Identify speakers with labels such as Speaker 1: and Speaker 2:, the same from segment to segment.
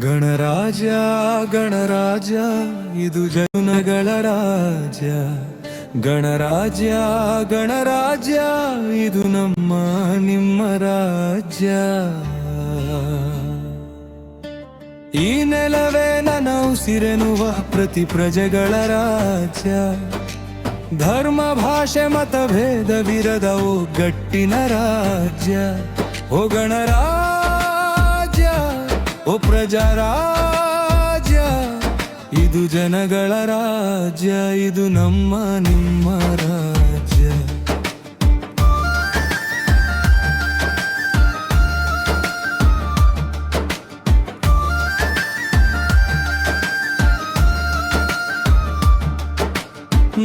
Speaker 1: ಗಣರಾಜ ಗಣರಾಜ ಇದು ಜನಗಳ ರಾಜ್ಯ. ಗಣರಾಜ ಗಣರಾಜ ಇದು ನಮ್ಮ ನಿಮ್ಮ ರಾಜ್ಯ. ಈ ನೆಲವೇ ನನ್ನ ಉಸಿರೆನ್ನುವ ಪ್ರತಿ ಪ್ರಜೆಗಳ ರಾಜ್ಯ. ಧರ್ಮ ಭಾಷೆ ಮತಭೇದವಿರದ ಒಗ್ಗಟ್ಟಿನ ರಾಜ್ಯ. ಓ ಗಣರಾಜ್ಯ ಓ ಪ್ರಜಾರಾಜ್ಯ ಇದು ಜನಗಳ ರಾಜ್ಯ. ಇದು ನಮ್ಮ ನಿಮ್ಮ ರಾಜ್ಯ.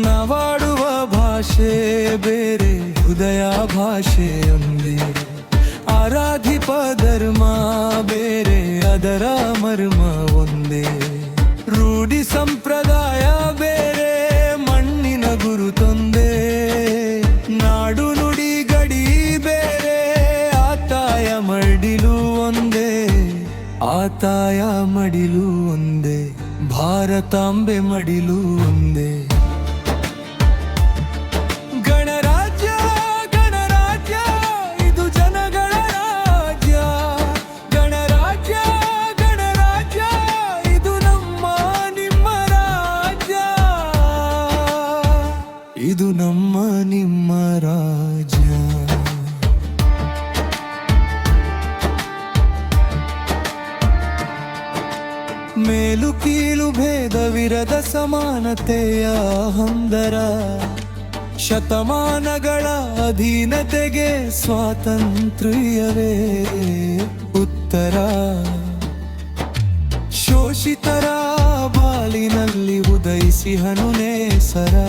Speaker 1: ನಾವಾಡುವ ಭಾಷೆ ಬೇರೆ, ಹೃದಯ ಭಾಷೆ ಒಂದೇ. ಆರಾಧಿಪ ಧರ್ಮ ಬೇರೆ, ಅದರ ಮರ್ಮ ಒಂದೇ. ರೂಢಿ ಸಂಪ್ರದಾಯ ಬೇರೆ, ಮಣ್ಣಿನ ಗುರುತೊಂದೇ. ನಾಡು ನುಡಿ ಗಡಿ ಬೇರೆ, ಆತಾಯ ಮಡಿಲು ಒಂದೇ. ಆತಾಯ ಮಡಿಲು ಒಂದೇ, ಭಾರತಾಂಬೆ ಮಡಿಲು ಒಂದೇ. ಇದು ನಮ್ಮ ನಿಮ್ಮ ರಾಜ್ಯ. ಮೇಲು ಕೀಳು ಭೇದವಿರದ ಸಮಾನತೆಯ ಹಂದರ. ಶತಮಾನಗಳ ಅಧೀನತೆಗೆ ಸ್ವಾತಂತ್ರ್ಯವೇ ಉತ್ತರ. ಶೋಷಿತರ ಬಾಲಿನಲ್ಲಿ ಉದಯಿಸಿಹನು ನೇಸರ.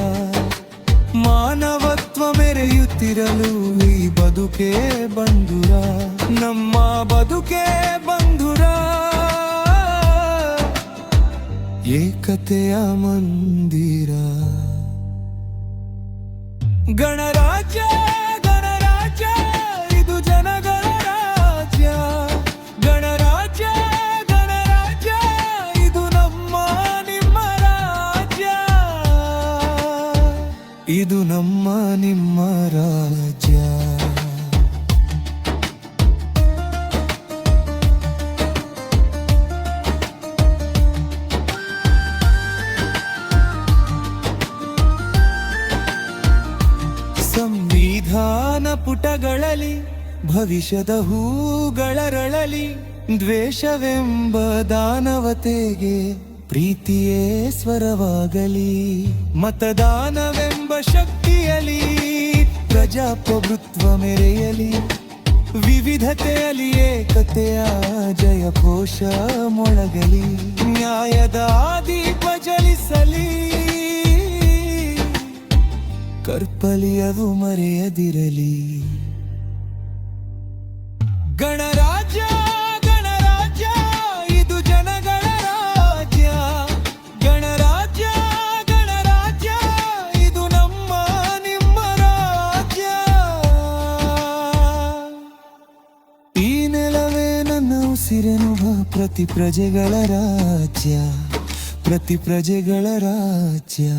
Speaker 1: ಮಾನವತ್ವ ಮೆರೆಯುತ್ತಿರಲು ಈ ಬದುಕೆ ಬಂಧುರ. ನಮ್ಮ ಬದುಕೆ ಬಂಧುರ. ಏಕತೆಯ ಮಂದಿರ. ಗಣರಾಜ್ಯ ಗಣರಾಜ್ಯ ಇದು ಜನಗಳ ರಾಜ್ಯ. ಗಣರಾಜ್ಯ ಗಣರಾಜ್ಯ ಇದು ನಮ್ಮ ನಿಮ್ಮ ರಾಜ್ಯ. ಇದು ನಮ್ಮ ನಿಮ್ಮ ರಾಜ್ಯ. ಸಂವಿಧಾನ ಪುಟಗಳಲ್ಲಿ ಭವಿಷ್ಯದ ಹೂಗಳರಳಲಿ. ದ್ವೇಷವೆಂಬ ದಾನವತೆಗೆ ಪ್ರೀತಿಯೇ ಸ್ವರವಾಗಲಿ. ಮತದಾನವೆಂಬ ಶಕ್ತಿಯಲಿ ಪ್ರಜಾಪ್ರಭುತ್ವ ಮೆರೆಯಲಿ. ವಿವಿಧತೆಯಲ್ಲಿ ಏಕತೆಯ ಜಯಘೋಷ ಮೊಳಗಲಿ. ನ್ಯಾಯದ ದೀಪ ಜ್ವಲಿಸಲಿ. ಕರ್ಪಲಿಯವು ಮರೆಯದಿರಲಿ. ಗಣರಾಜ್ಯ ಗಣರಾಜ್ಯ ಇದು ಜನಗಳ ರಾಜ್ಯ. ಗಣರಾಜ್ಯ ಗಣರಾಜ್ಯ ಇದು ನಮ್ಮ ನಿಮ್ಮ ರಾಜ್ಯ. ಈ ನೆಲವೇ ನನ್ನ ಉಸಿರೆನ್ನುವ ಪ್ರತಿ ಪ್ರಜೆಗಳ ರಾಜ್ಯ. ಪ್ರತಿ ಪ್ರಜೆಗಳ ರಾಜ್ಯ.